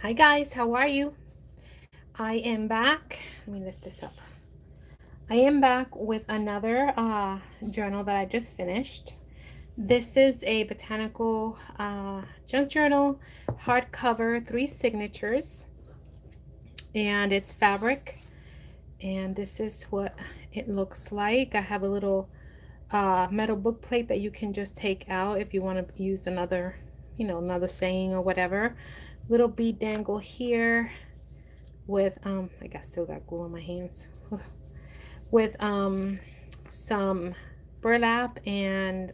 Hi guys, how are you? I am back. Let me lift this up. I am back with another journal that I just finished. This is a botanical junk journal, hardcover, 3 signatures, and it's fabric. And this is what it looks like. I have a little metal book plate that you can just take out if you want to use another, another saying or whatever. Little bead dangle here with I still got glue on my hands with some burlap and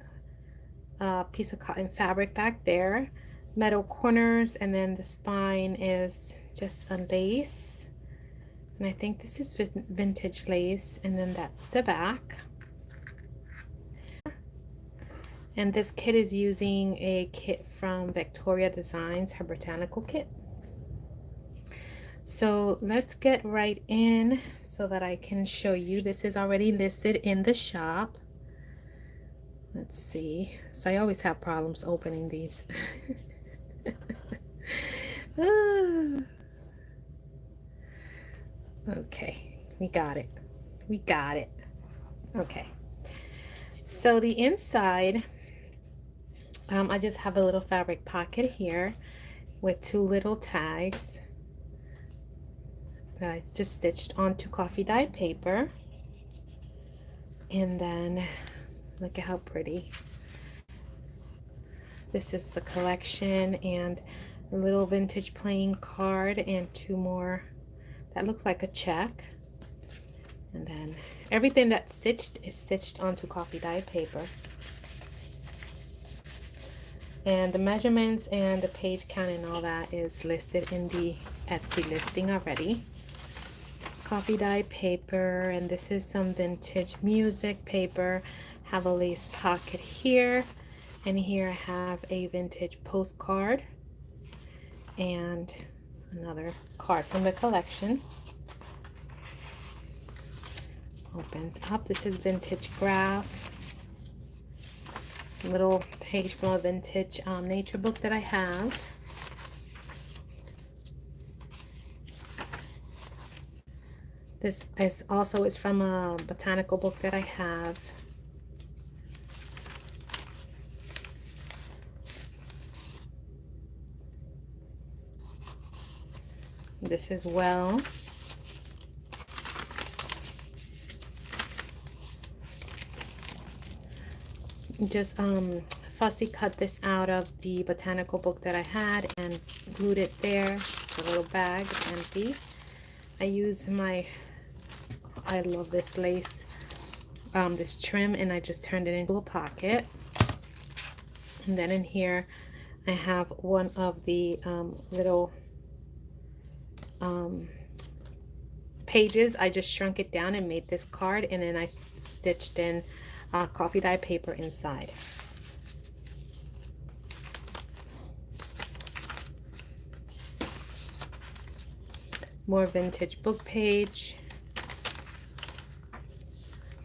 a piece of cotton fabric back there, metal corners, and then the spine is just a lace, and I think this is vintage lace, and then that's the back. And this kit is using a kit from Victoria Designs, her botanical kit. So let's get right in so that I can show you. This is already listed in the shop. Let's see. So I always have problems opening these. Okay, we got it. We got it. Okay. So the inside, I just have a little fabric pocket here with 2 little tags that I just stitched onto coffee dyed paper. And then look at how pretty. This is the collection, and a little vintage playing card, and 2 more that looks like a check. And then everything that's stitched is stitched onto coffee dyed paper. And the measurements and the page count and all that is listed in the Etsy listing already. Coffee dyed paper, and this is some vintage music paper. Have a lace pocket here, and here I have a vintage postcard and another card from the collection. Opens up. This is vintage graph. A little page from a vintage nature book that I have. This is also from a botanical book that I have. This as well. Just fussy cut this out of the botanical book that I had and glued it there. Just a little bag, it's empty. I love this lace, this trim, and I just turned it into a pocket. And then in here I have one of the little pages. I just shrunk it down and made this card, and then I stitched in coffee dye paper inside. More vintage book page.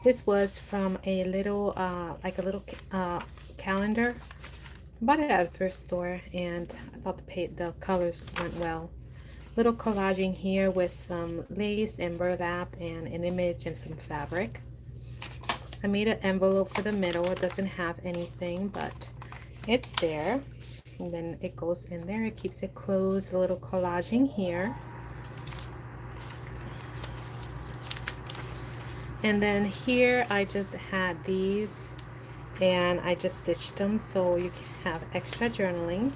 This was from a little calendar. I bought it at a thrift store, and I thought the colors went well. Little collaging here with some lace and burlap and an image and some fabric. I made an envelope for the middle. It doesn't have anything, but it's there. And then it goes in there. It keeps it closed. A little collaging here. And then here I just had these, and I just stitched them so you can have extra journaling.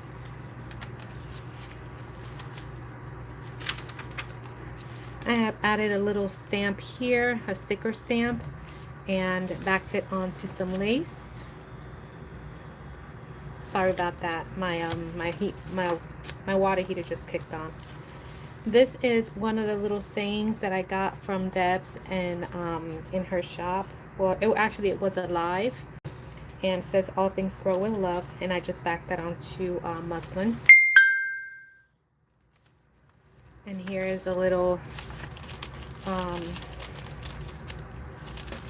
I have added a little stamp here, a sticker stamp, and backed it onto some lace. Sorry about that. My water heater just kicked on. This is one of the little sayings that I got from Debs and in her shop. Well, it was alive, and it says all things grow in love, and I just backed that onto muslin. And here is a little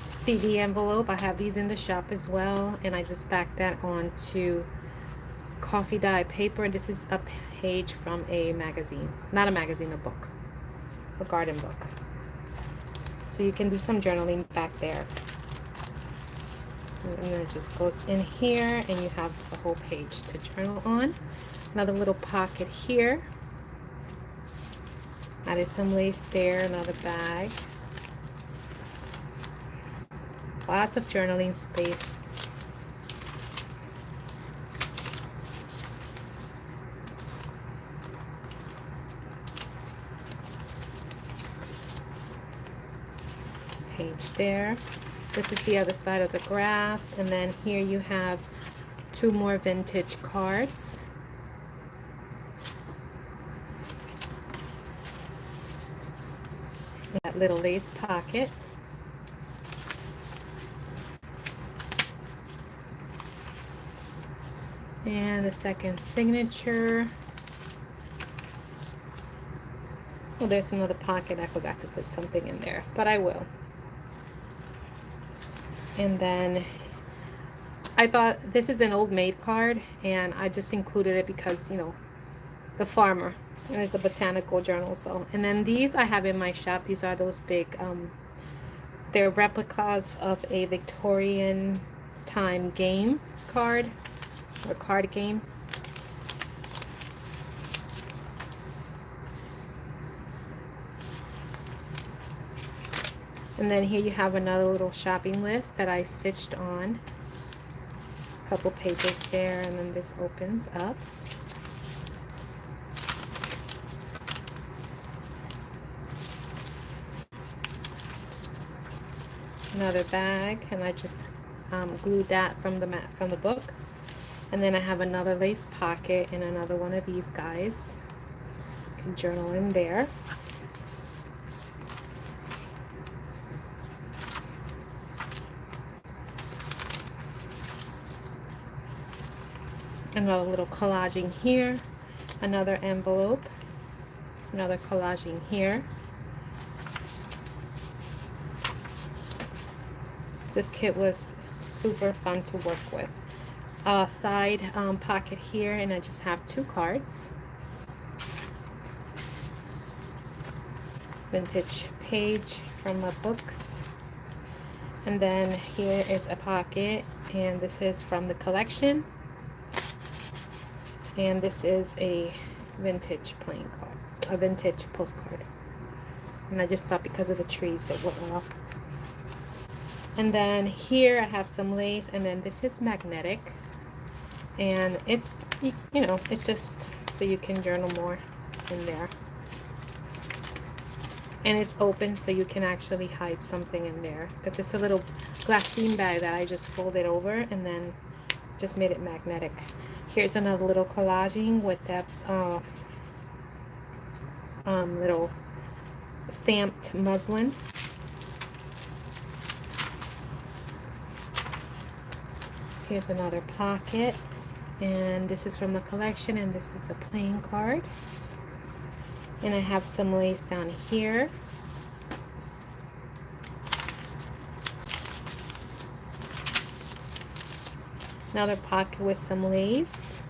CD envelope. I have these in the shop as well, and I just backed that onto coffee dye paper. This is a page from a magazine. Not a magazine, a book. A garden book. So you can do some journaling back there. And then it just goes in here and you have the whole page to journal on. Another little pocket here. Added some lace there, another bag. Lots of journaling space. Page there. This is the other side of the graph, and then here you have 2 more vintage cards. That little lace pocket. And the second signature. Oh, there's another pocket. I forgot to put something in there, but I will. And then I thought this is an Old Maid card, and I just included it because, you know, the farmer, and it's a botanical journal. So, and then these I have in my shop. These are those big, they're replicas of a Victorian time game card or card game. And then here you have another little shopping list that I stitched on. A couple pages there, and then this opens up. Another bag, and I just glued that from the book. And then I have another lace pocket and another one of these guys. You can journal in there. Another little collaging here, another envelope, another collaging here. This kit was super fun to work with. A side pocket here, and I just have 2 cards. Vintage page from my books. And then here is a pocket, and this is from the collection. And this is a vintage playing card, a vintage postcard. And I just thought because of the trees it went off. And then here I have some lace, and then this is magnetic. And it's, you know, it's just so you can journal more in there. And it's open so you can actually hide something in there. Because it's a little glassine bag that I just folded over and then just made it magnetic. Here's another little collaging with Deb's little stamped muslin. Here's another pocket, and this is from the collection, and this is a playing card. And I have some lace down here. Another pocket with some lace,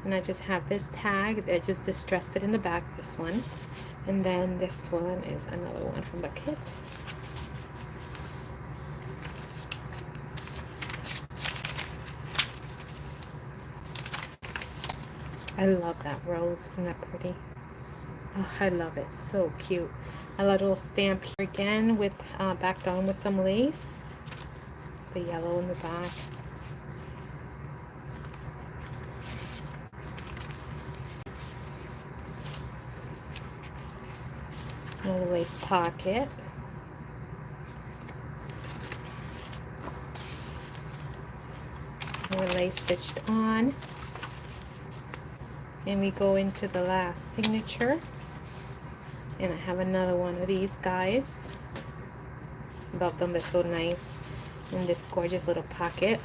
and I just have this tag that just distressed it in the back, this one. And then this one is another one from the kit. I love that rose. Isn't that pretty? Oh, I love it. So cute. A little stamp here again with backed on with some lace. The yellow in the back. Another lace pocket. More lace stitched on. And we go into the last signature. And I have another one of these guys. Love them, they're so nice. In this gorgeous little pocket.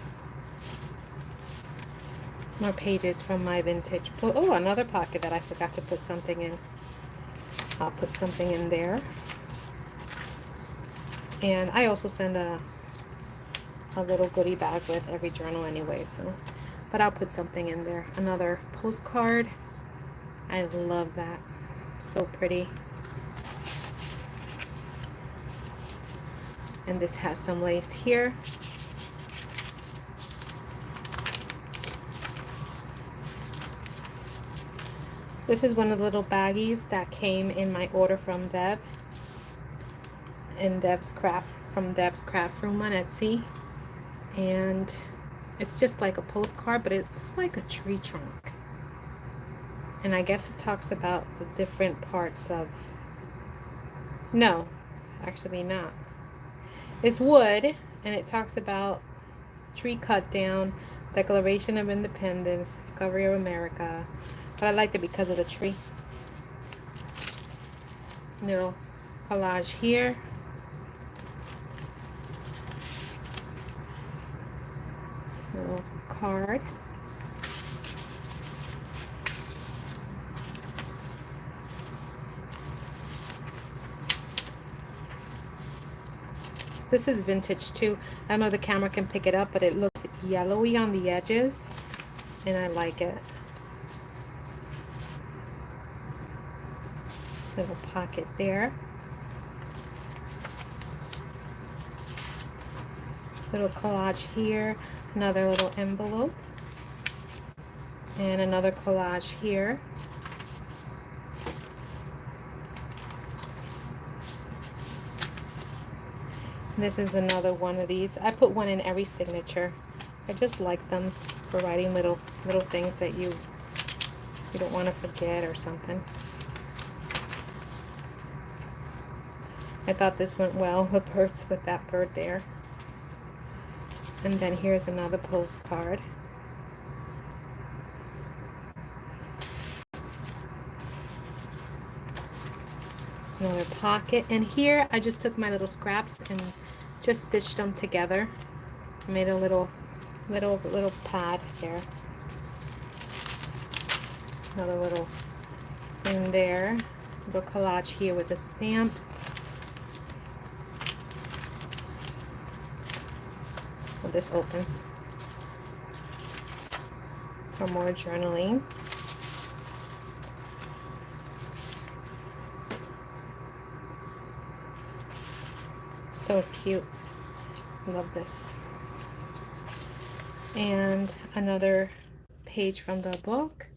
More pages from my vintage book. Oh, another pocket that I forgot to put something in. I'll put something in there. And I also send a little goodie bag with every journal anyway, so but I'll put something in there. Another postcard. I love that. So pretty. And this has some lace here. This is one of the little baggies that came in my order from Deb. In Deb's Craft, from Deb's Craft Room on Etsy. And it's just like a postcard, but it's like a tree trunk. And I guess it talks about the different parts of... No, actually not. It's wood, and it talks about tree cut down, Declaration of Independence, Discovery of America. But I liked it because of the tree. Little collage here. Little card. This is vintage too. I don't know if the camera can pick it up, but it looks yellowy on the edges, and I like it. Little pocket there. Little collage here. Another little envelope. And another collage here. This is another one of these. I put one in every signature. I just like them for writing little things that you don't want to forget or something. I thought this went well, the birds with that bird there. And then here's another postcard. Another pocket. And here I just took my little scraps and just stitched them together. Made a little pad there. Another little thing there. Little collage here with a stamp. Well, this opens for more journaling. So cute. Love this. And another page from the book.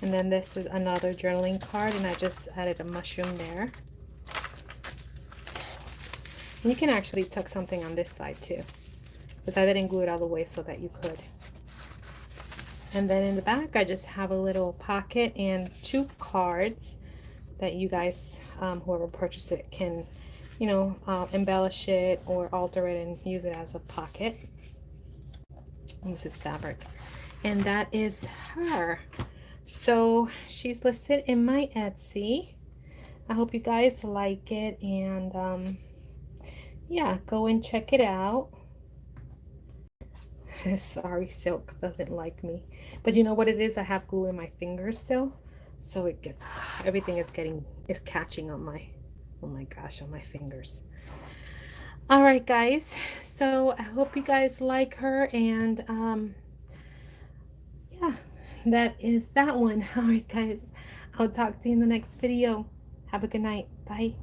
And then this is another journaling card, and I just added a mushroom there. And you can actually tuck something on this side too, because I didn't glue it all the way so that you could. And then in the back I just have a little pocket and two cards that you guys, whoever purchased it, can, you know, embellish it or alter it and use it as a pocket. And this is fabric, and that is her. So she's listed in my Etsy. I hope you guys like it, and yeah, go and check it out. Sorry, silk doesn't like me, but you know what it is, I have glue in my fingers still, so it gets, everything is catching on my, oh my gosh, on my fingers. All right guys, so I hope you guys like her, and yeah, that is that one. All right guys, I'll talk to you in the next video. Have a good night. Bye.